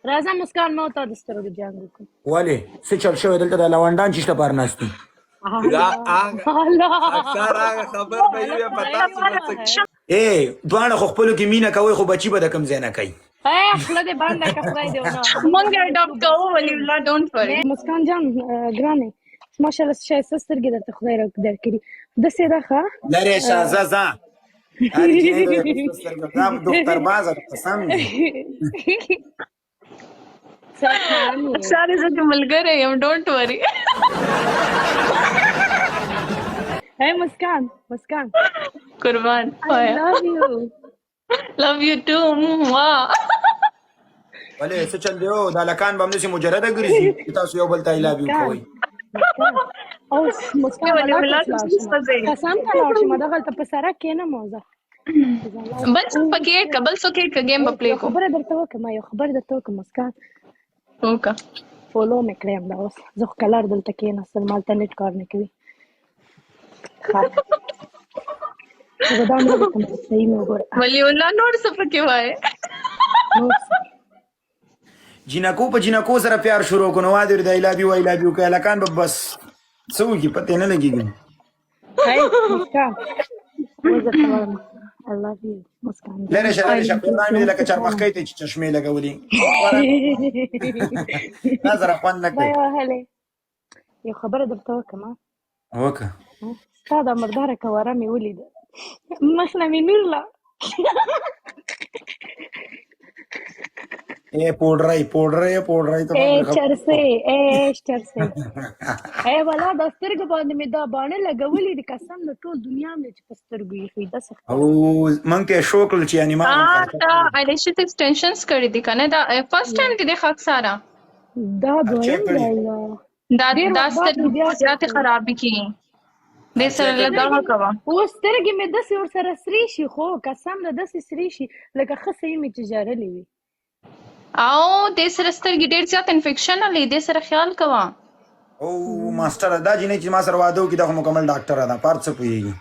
راځه مسکان ما ته د سترګو جنګ وکړو. ولې څه چل شوی دلته د لونډان چې شته پار ناستي اکثر هغه خبر به یې په تاسو نه ای دواړه خو خپلو کې مینه کوئ خو بچي به د کوم ځای نه کوي خله دې بنده که خدای دې ونه مونږ اډاپټ کوو ولې الله ډونټ وری. مسکان جان ګرانې ماشاءالله ښایسته سترګې درته خدای درکړي. داسې ده ښه لرې شه ځه ځه هر جنۍ به یې په سترګو دا دختر بازه قسم دی ساري زه دې ملګری یم ډونټ وری. هی مسکان مسکان قربان I love you. لو یو ټو ولې څه چل دی او دا لکان به همداسې مجرده ګرځي چې تاسو یو بل ته I love you کوئ او مسکان قسم ته لاړ شي ما دغلته په سړک کښېنم او زه بل څوک پکې اډ که بل څوک اډ که ګیم به پلی کوو. خبره درته وکړم یو خبره درته وکړم مسکان وکړه فولو مې کړی همدا اوس زه خو کلر دلته کښېناستل مالته نیټ کار نه کوي زه دا هم درته صحیح مې وګوره ولی الله نور څه پکې وایې. جینکو په جینکو سره پیار شروع کړو نو واده ورته I love you I love you کوي هلکان به بس څه وکړي پتې نه لګېږي هی مسکان اوس درته وایم I love you مسکان لرې شه لرې شه قرآن مې دې لکه چارمخکۍ ته چې چشمې لګولي دا سره خوند نه کوي وای وهلې یو خبره درته وکړم وکړه ستا دا مرداره کواره مې ولیده مخ نه مې نور لا ای پوډرای ته چرسې چرسې ای والا د سترګو باندې مې دا باڼه لګولې دي قسم د ټول دنیا مې چې په سترګو یې ښي داسې او موږ ته شو کړل چې یعنې ما دا ایلیشس ایکسټینشنز کړي دي که نه دا فرسټ ټایم کې دی خاک ساره دا دویم دی دا سترګې زیاتې خرابې کړي دې سره لږ کوه اوس سترګې مې داسې ورسره سرې شي خو قسم ده داسې سرې شي لکه ښه صحیح مې چې ژړلې وي او دې سره سترګې ډېر زیات انفیکشن لري دې سره خیال کوه. او ماسټر دا جنۍ چې ما سره واده وکړي دا خو مکمل ډاکټره ده پار څه پوهېږي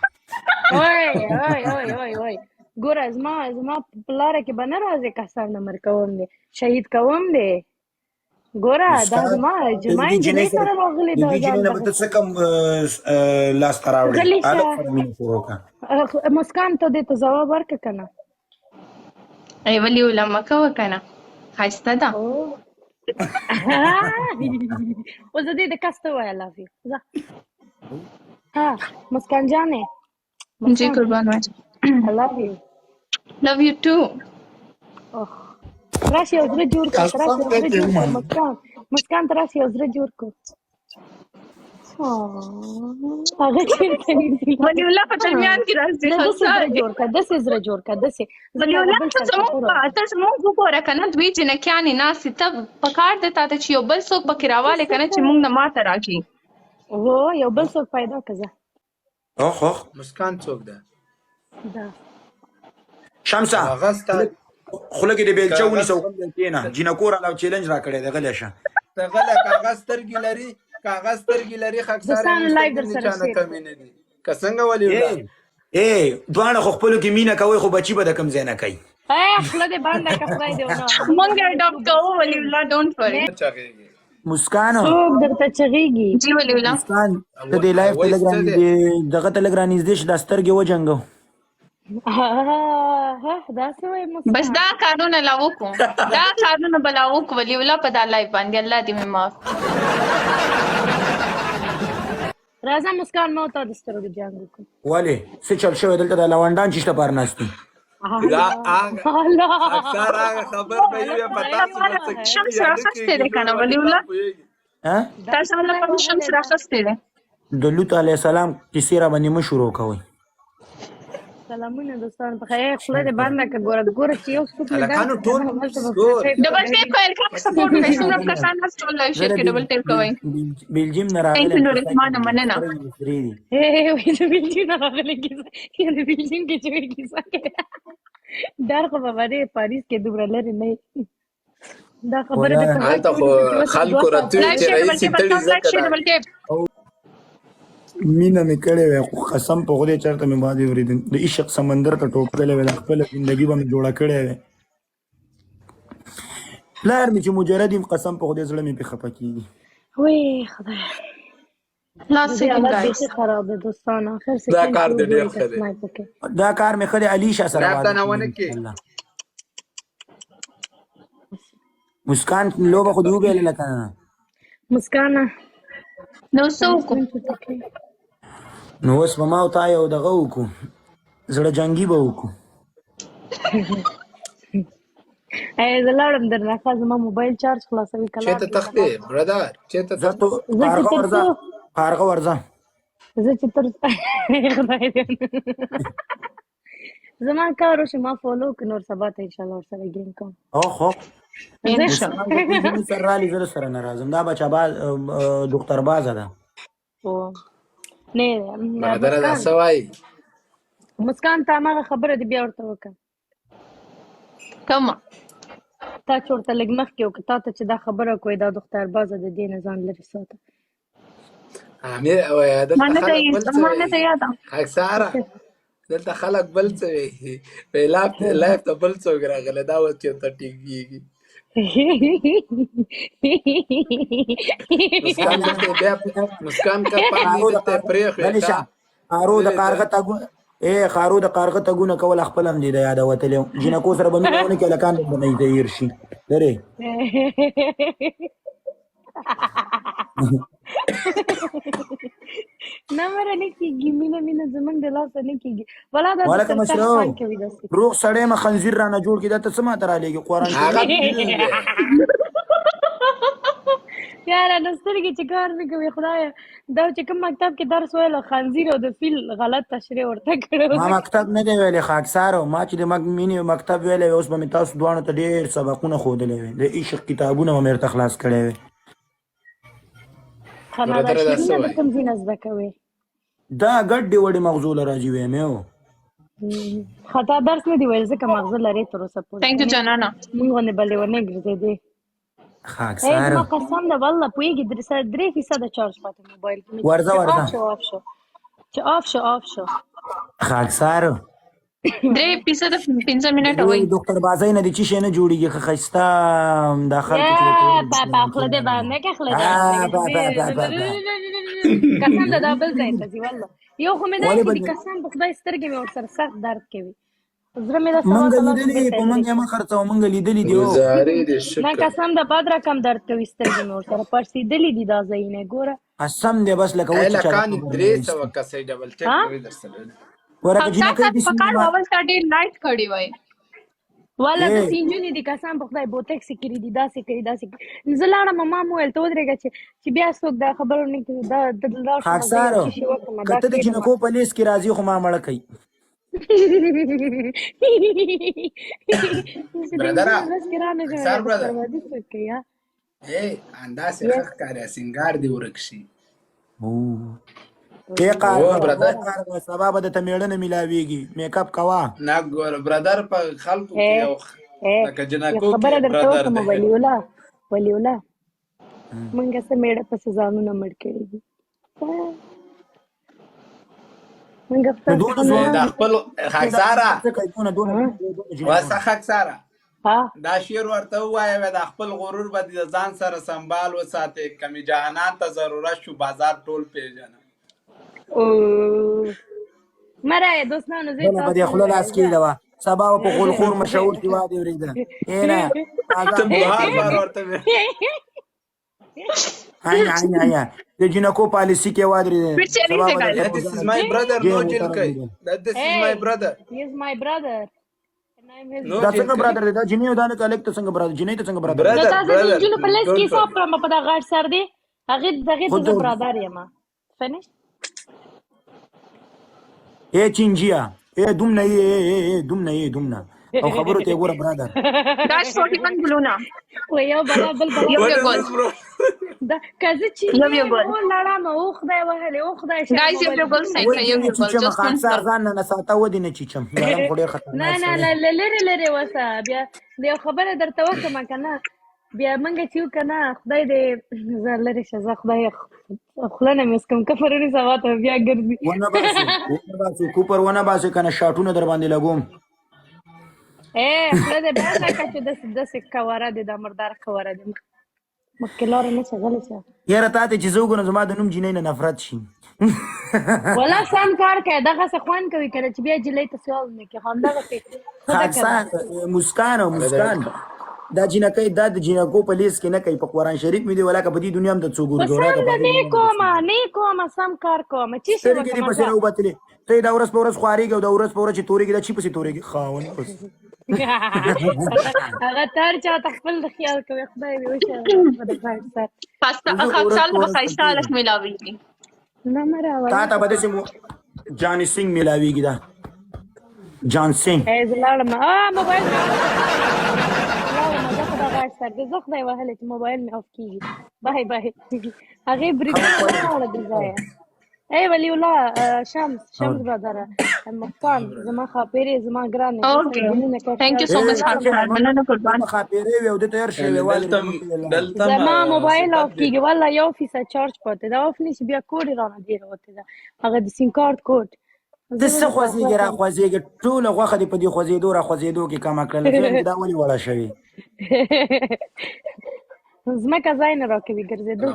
وای ګوره زما په لاره کې به نه راځې قسم نه مر کوم دی شهید کوم دی ګوره دا زما جمعه نجلۍ سره راغلې د دې جنۍ نه به ته څه کم لاسته راوړې هلک سره مینه شروع کړه مسکان ته دې ته ځواب ورکړه که نه ای ولي علما کوه که نه ښایسته ده اوس د دې د کس ته ووایه لافي ځه ها مسکان جانې جی قربان وای I love you love you too. راشي یو زړه جوړ کړه مسکان ته راشي یو زړه جوړ کړو هغه چېرته ولی الله په درمیان کې راځي داسې زړه جوړ کړه داسې ولی الله ته زموږ وګوره که نه دوی جنکیانې ناستې ته پکار دی تا ته چې یو بل څوک پکې راوالی که نه چې موږ نه ماته راکړي هو یو بل څوک پیدا که زه اوخ مسکان څوک ده شمسه هغه ستا خوله کې د بیلچه ونیسه او کښېنه جینکو راله چیلنج را کړی دی غلی شه ته غله کاغذ سترګې لري خاکساره چانه کمې نه دي که څنګه ولې ای دواړه خو خپلو کې مینه کوئ خو بچي به د کوم ځای نه کوي خوله دې بنده که خدای دې ونه مونږ اډاپټ کوو ولي الله ډونټ وری. مسکان څوک درته چغېږي جی ولي الله مسکان ته دې لایف ته لږ دغه ته لږ رانږدې شه دا سترګې وجنګو دا څه وایي بس دا کارونه لا وکړو دا کارونه به لا وکړو ولي الله په دا لایف باندې الله دې مې معاف. راځه مسکان ما ته د سترګو جنګ وکړو. ولې څه چل شوی دلته د لونډان چې شته پار ناستي اکثر هغه خبر به یې په تاسو نه شمس راخستی دی که نه ولي الله تاسو لپاره شمس راخستی دی د لوط علیه السلام کیسې را باندې مه شروع کوئ سلامونه دوستان په خیر خوله دې بنده که ګوره چې یو څوک هلکانو ټول ډبل ټیپ کوئ کلک سپورټ کوئ څومره کسان هست ټول لایف شیر کې ډبل ټیپ کوئ بیلجیم نه تhank you نورحمانه مننه د بیلجیم نه راغلی کیسه د بیلجیم کې چې وایي کیسه کوي ډر خو به باندې پاریس کې دومره لرې نه دا خبره هلته خو خلکو راتوي چې رئیس یې تړي ځکه ده مینه مې کړې وی خو قسم په خدای چېرته مې باندې اورېدل د عشق سمندر ته ټوکړلی وی د خپله زندګي به مې جوړه کړې وی پلار مې چې مجرد یم قسم په خدای زړه مې پې خفه کېږي. وای خدای Last دې second, حالت guys. بیخي خراب دی دوستانو. آخر دا سیکنډ کار کې دې ډېر وګورئ ښه که دی. سنایپ وکړي. دا کار مې ښه دی علیشه سره رابطه واده نه کېږي ونه کې. انشاءالله. مسکان لوبه خو دې وبایلله که نه؟ مسکانه نو څه وکړو؟ نو اوس به ما او تا یو دغه وکړو زړه جنګي به وکړو. زه لاړم درنه ښه زما موبایل چارج خلاصوي که چېرته تښتې برادر چېرته زه تو کارغه ورځه کارغه ورځه زه چې تر خدای دې زما کار وشي ما فالو کړه نور سبا ته انشاءالله ورسره ګیم کوم. اوهو انشاءالله. سره رالي زه سره نه راځم. دا بچه باز دختر بازه ده. نه برادر دا څه وایي؟ مسکان ته هماغه خبره دې بیا ورته وکړه. کومه؟ تا چې ورته لږ مخکې وکړه تا ته چې دا خبره کوې دا دختر بازه د دې نه ځان لرې ساته. امیر وایي دلته ما نه خلک ته بل څه ما نه ته وایي. یاده. خاکساره دلته خلک بل څه وایي. لایف ته بل څوک راغلی دا اوس چېرته ټیک کېږي. مسکان دلته بیا مسکان که پاندې دلته پرېښوې کا خارو د کارغه تګونه خارو د کارغه تګونه کول خپل هم دي د یاده وتلی جینکو سره به مینه ونه کړي هلکان به نه تیر شي لرې نه مره نه کېږي مینه مینه زمونږ د لاسه نه کېږي ولا دا وعلیکم دفتر السلام. خان کوي داسې روغ سړی مه خنزیر رانه جوړ کړي دا ته څه ماته رالیږي قرآن هغه یاره نو سترګې چې کار نه کوي خدایه دا چې کوم مکتب کې درس ویلو خنزیر او د فیل غلط تشریح ورته کړو. ما مکتب نه دی ویلی خاکسارو ما چې د مینې مکتب ویلی وي اوس به مې تاسو دواړو ته ډېر سبقونه ښودلی وي د عشق کتابونه به مې ورته خلاص کړی وي. برادر دا څه خندا وایي؟ کوم ځای نه زده کوې دا ګډې وډې مغزو له راځي ویم یو خطا درس نه دی ویل ځکه مغزه لرې تر اوسه پورې Thank you جانانا. موږ غوندې بلې ونه ګرځېدې. خاکسارو زما قسم ده والله پوهېږي 3% چارج پاتې موبایل کې مې ورځه چې ورځه. آف شو آف شو چې آف شو خاکسارو 3% 15 منټه وای. دکتر بازی نه دي چې شي نه جوړیږي ښه ښایسته دا خلکو چې بابا خله دې باندې کې خله دې قسم ده دا بل ځای ته ځي والله یو خو مې دا چې قسم په خدای سترګې مې ورسره سخت درد کوي زړه مې دا مونږ لیدلې په مونږ یې مه خرڅوه مونږ لیدلي دي ګزارې دې نه شکر قسم ده باد را کم درد کوي سترګې مې ورسره پړسېدلي دي دا ځایونه ګوره قسم دی بس لکه وچې لکان 300 کسې ډبل ټیک کوي درسره ورکه تا جنکۍ دي په کار اول تا ډېر لایټ کړی وای. والا د سینجونې دي قسم په خدای بوتکسې کړي دي داسې کړي داسې کړي زه لاړم ما مو ویل ته ودرېږه چې بیا څوک دا خبره نه کوي دا خاکسارو که ته د جنکو په لیست کې راځي خو ما مړه کوي برادر سر برادر انداسې ښه ښکاري سینګار دې ورک شي. سبا به درته مېړه نه میلاویږي میک اپ کوه نه ګوره برادر په خلکو کې یو لکه جنکو خبره کې درته برادر وکړم دی. ولي الله مونږ څه میړه پسې ځانونه مړ کړي دي مونږ د خپل خاکساره واسه خاکساره دا شعر ورته ووایه د خپل غرور به د ځان سره سنبال وساتې کمی جهانات ته ضرورت شو بازار ټول پیژنه مره دوستانو زه بله به دې خوله لاس کېږده وه سبا به په غولخور مشهور هېواد یې ورېده نه ته بهار بار ورته د جنکو پالیسي کې ودرېده This is my brother no جنکۍ This is my brother He is my brother دا څنګه برادر دی دا جنۍ او دا لکه هلک ته څنګه برادر جنۍ ته څنګه برادر دا تاسو د نجونو په لیست کې حساب کړم په دا غاټ سر دی هغې ته زه برادر یم فنش چینجیا دومنه او خبرو ته ګوره برادر That's 41 بلونه. یو بلا بل یو ګول. دا کزه چې لړم او خدای وهلې او خدای شه Guys یو ګول سایت یو ګول چې خاصار ځان نه ساته ودی نه چیچم یارم خو ډېر خطرناک نه لری وسه بیا خبره درته وکم کنه بیا منګه چې کنه خدای دې زلری شه خدای خلنه مسکم کفرونی سواته بیا ګرځي ونه باسي کوپر ونه باسي کنه شاټونه در باندې لګوم خله دې بنده کړه چې داسې کواره دې دا مردار کواره دې مخکې لاره نه شغله شه یاره تا ته چې زه وګورم زما د نوم جینۍ نه نفرت شي ولا سم کار کوي دغسې خوند کوي که چې بیا جلۍ ته سوال نه کړي همدغسې خاکسان مسکان دا جینکۍ دا د جینکو په لیست کې نه کوي په قرآن شریف مې دی ولاکه په دې دنیا هم د څو ګورګورا سم ده نه کومه سم کار کومه چې څه سترګې دې پسې راوبتلې ته یې دا ورځ په ورځ خوارېږي او دا ورځ په ورځ چې تورېږي دا چی پسې تورېږي خاوند هغه تر چاته خپل د خیال کوي خدای دې وشه خاکسار به ښایسته هلک میلاویږي نه مه راوړه تا ته به داسې جان سنګ میلاویږي دا جان سنګ زه لاړم موبایل مې سر دې زه خدای وهلی چې موبایل مې اف کېږي بای هغې بریکونه ولاړه دې ځایه ای ولی الله شمس برادره مختان زما خاپیرې زما ګرانې تhank you so much مننه قربان خاپیرې وي او دې ته هر شی وي زما موبایل اف کېږي والله 1% چارج پاتې دا اف نشي بیا کوډ یې رانه ډېره وتې ده هغه د سیم کارت کوډ ته څه خوځېږې راخوځېږې ټوله غوښه دې په دې خوځېدو راخوځېدو کې کمه کړله دا ولې وړه شوې ځمکه ځای نه راکوي ګرځېدل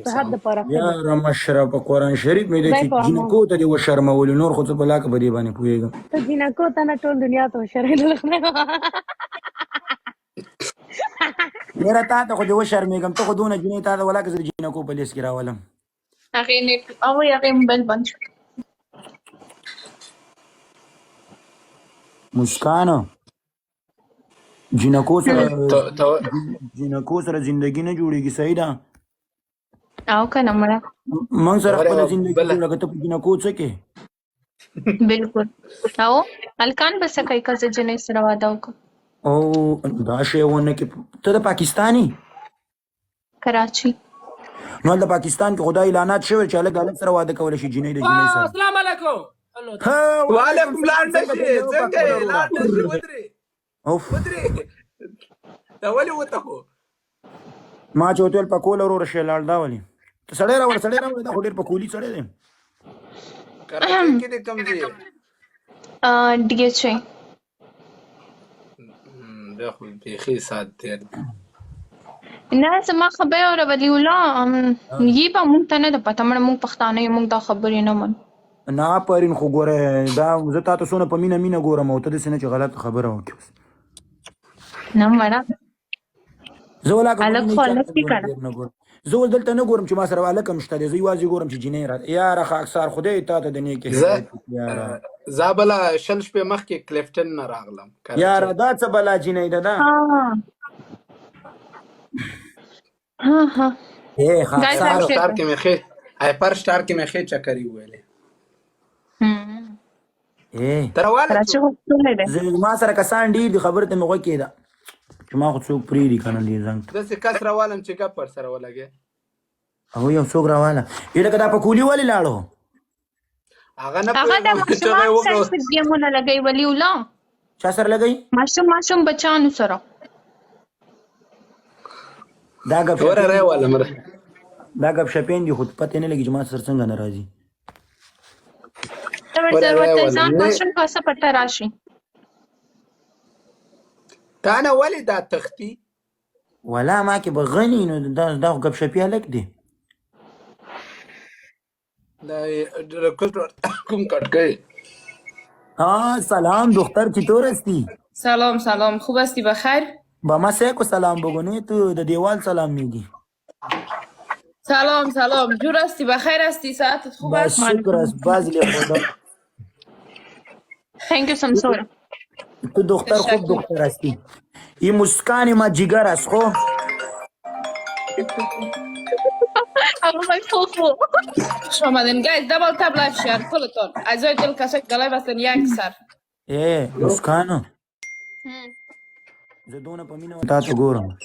صحت دپاره یاره مشره په قرآن شریف مې دی چې جینکو ته دې وشرمولي نور خو څه په لاکه په دې باندې پوهېږم ته جینکو ته نه ټول دنیا ته وشرمېدل یاره تا ته خو دې وشرمېږم ته خو دونه جینۍ تا ته ولاکه زه د جینکو په لیست کې راولم هغې موبایل بند شو مسکانه جینکو سره زندگی نه جوړېږي صحیح ده او که نه مړه موږ سره خپله زندګي جوړه که ته په جینکو څه کې بلکل او هلکان به څه کوي که زه جنۍ سره واده وکړم او دا شی ونه کې ته د پاکستاني کراچي نو د پاکستان کې خدای اعلانات شوی چې هلک د هلک سره واده کولی شي جینۍ د جینۍ سره السلام علیکم وعلیکم لاړ نشي څنګه یې لاړ نشي ودرې دا ولې وته خو ما چې ورته ویل پکول ورور شی لاړ دا ولې ته سړی راوړه دا خو ډېر پکولي سړی دی کراچۍ کې دې کوم ځای DHA دا خو بیخي ساعت تېر نه زما خبره اوره ولی الله یې به مونږ ته نه ده پته مړه مونږ پښتانه یو مونږ دا خبرې نه منو نه پرین خو ګوره دا زه تا ته څونه په مینه ګورم او ته داسې نه چې غلط خبره وکړې نه مړه زه ولاکه هلک خو هلک دې که زه اوس دلته نه ګورم چې ما سره هلک هم شته دی زه یوازې ګورم چې جینۍ راته یاره خاکسار خدای تا ته د نیکې زه بله شل شپې مخکې کلیفټن نه راغلم یاره دا څه بلا جینۍ ده دا هایپر سټار کې مې ښې چکرې وویلې ما سره کسان ډېر دي خبرې ته مې غوږ کېده چې ما خو څوک پرېږدي که نه دې زنګ داسې کس راوالم چې ګپ ورسره ولګې او یو څوک راواله لکه دا پکولي ولې لاړو هغه نه د ماشومان سره ګیمونه لګوي ولي الله چا سره لګوي ماشوم بچانو سره دا ګپ شپین دي خو پته نه لګي چې ما سره څنګه نه راځي ماشوم پاسه پته راشي تا نه ولې دا تختی ولا ما کې به غني نو دا ګپ شپی هلک دی کوم کٹ گئے سلام دختر چطور هستی؟ سلام خوب هستی بخیر؟ با ما سیکو سلام بگونه تو د دیوال سلام میگی سلام جور هستی بخیر هستی ساعتت خوب است؟ شکر است باز لی خدا Thank you سمسورا تو دختر خوب دختر هستی این مسکان ما جگر است خو شامدین guys double tap live share کلتون ازای دل کسک گلای بستن یک سر مسکانو زدونه پا مینه تا تو گورم